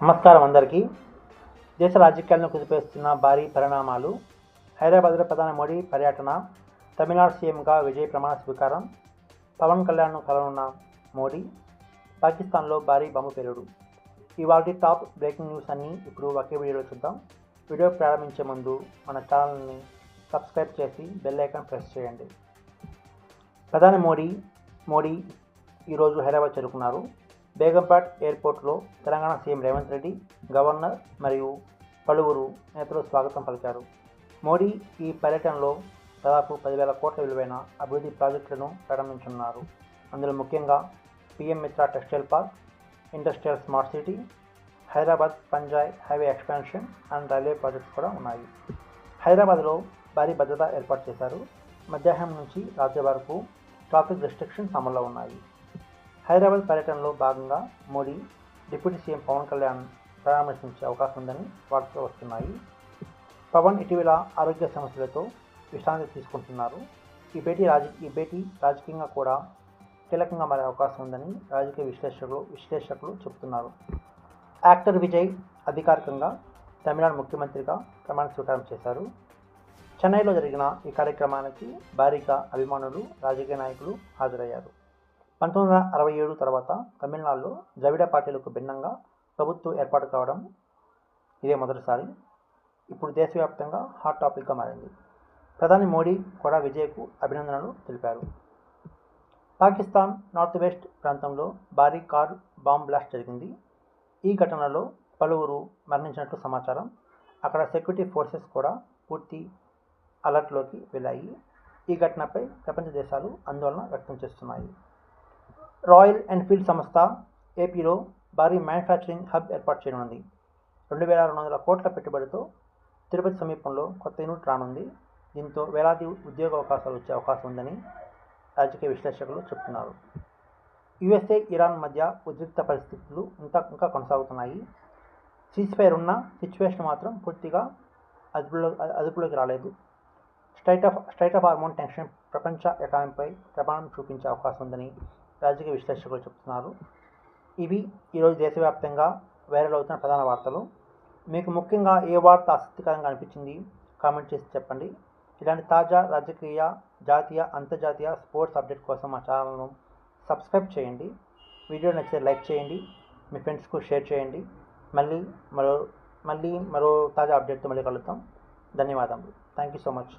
నమస్కారం అందరికీ. దేశ రాజకీయాలను కుదిపేస్తున్న భారీ పరిణామాలు. హైదరాబాద్లో ప్రధాని మోడీ పర్యటన, తమిళనాడు సీఎంగా విజయ్ ప్రమాణ స్వీకారం, పవన్ కళ్యాణ్ను కలవనున్న మోడీ, పాకిస్తాన్లో భారీ బాంబు పేలుడు. ఇవాళ టాప్ బ్రేకింగ్ న్యూస్ అన్నీ ఇప్పుడు ఒకే వీడియోలో చూద్దాం. వీడియో ప్రారంభించే ముందు మన ఛానల్ని సబ్స్క్రైబ్ చేసి బెల్ ఐకాన్ ప్రెస్ చేయండి. ప్రధాని మోడీ ఈరోజు హైదరాబాద్ చేరుకున్నారు. బేగంపేట్ ఎయిర్పోర్ట్లో తెలంగాణ సీఎం రేవంత్ రెడ్డి, గవర్నర్ మరియు పలువురు నేతలు స్వాగతం పలికారు. మోడీ ఈ పర్యటనలో దాదాపు 10,000 కోట్ల విలువైన అభివృద్ధి ప్రాజెక్టులను ప్రారంభించనున్నారు. అందులో ముఖ్యంగా PM Mitra textile park, industrial smart city, Hyderabad పంజాయ్ highway expansion and railway projects కూడా ఉన్నాయి. హైదరాబాద్లో భారీ భద్రత ఏర్పాటు చేశారు. మధ్యాహ్నం నుంచి రాత్రి వరకు ట్రాఫిక్ రెస్ట్రిక్షన్స్ అమల్లో ఉన్నాయి. హైదరాబాద్ పర్యటనలో భాగంగా మోడీ డిప్యూటీ సీఎం పవన్ కళ్యాణ్ పరామర్శించే అవకాశం ఉందని వార్తలు వస్తున్నాయి. పవన్ ఇటీవల ఆరోగ్య సమస్యలతో విశ్రాంతి తీసుకుంటున్నారు. ఈ భేటీ రాజకీయంగా కూడా కీలకంగా మారే అవకాశం ఉందని రాజకీయ విశ్లేషకులు చెబుతున్నారు. యాక్టర్ విజయ్ అధికారికంగా తమిళనాడు ముఖ్యమంత్రిగా ప్రమాణ స్వీకారం చేశారు. చెన్నైలో జరిగిన ఈ కార్యక్రమానికి భారీగా అభిమానులు, రాజకీయ నాయకులు హాజరయ్యారు. 1967 తర్వాత తమిళనాడులో ద్రవిడ పార్టీలకు భిన్నంగా ప్రభుత్వం ఏర్పాటు కావడం ఇదే మొదటిసారి. ఇప్పుడు దేశవ్యాప్తంగా హాట్ టాపిక్గా మారింది. ప్రధాని మోడీ కూడా విజయ్కు అభినందనలు తెలిపారు. పాకిస్తాన్ నార్త్ వెస్ట్ ప్రాంతంలో భారీ కార్ బాంబ్ బ్లాస్ట్ జరిగింది. ఈ ఘటనలో పలువురు మరణించినట్లు సమాచారం. అక్కడ సెక్యూరిటీ ఫోర్సెస్ కూడా పూర్తి అలర్ట్లోకి వెళ్ళాయి. ఈ ఘటనపై ప్రపంచ దేశాలు ఆందోళన వ్యక్తం చేస్తున్నాయి. రాయల్ ఎన్ఫీల్డ్ సంస్థ ఏపీలో భారీ మ్యానుఫ్యాక్చరింగ్ హబ్ ఏర్పాటు చేయనుంది. 2,200 కోట్ల పెట్టుబడితో తిరుపతి సమీపంలో కొత్త యూనిట్ రానుంది. దీంతో వేలాది ఉద్యోగ అవకాశాలు వచ్చే అవకాశం ఉందని రాజకీయ విశ్లేషకులు చెబుతున్నారు. యుఎస్ఏ, ఇరాన్ మధ్య ఉద్రిక్త పరిస్థితులు ఇంకా కొనసాగుతున్నాయి. సీజ్ఫైర్ ఉన్న సిచ్యువేషన్ మాత్రం పూర్తిగా అదుపులోకి రాలేదు. స్ట్రైట్ ఆఫ్ హార్మోన్ టెన్షన్ ప్రపంచ ఎకానమీపై ప్రభావం చూపించే అవకాశం ఉందని రాజకీయ విశ్లేషకులు చెబుతున్నారు. ఇవి ఈరోజు దేశవ్యాప్తంగా వైరల్ అవుతున్న ప్రధాన వార్తలు. మీకు ముఖ్యంగా ఏ వార్త ఆసక్తికరంగా అనిపించింది కామెంట్ చేసి చెప్పండి. ఇలాంటి తాజా రాజకీయ, జాతీయ, అంతర్జాతీయ స్పోర్ట్స్ అప్డేట్ కోసం మా ఛానల్ను సబ్స్క్రైబ్ చేయండి. వీడియో నచ్చితే లైక్ చేయండి, మీ ఫ్రెండ్స్కు షేర్ చేయండి. మళ్ళీ మరో తాజా అప్డేట్తో మళ్ళీ కలుద్దాం. ధన్యవాదములు. Thank you so much.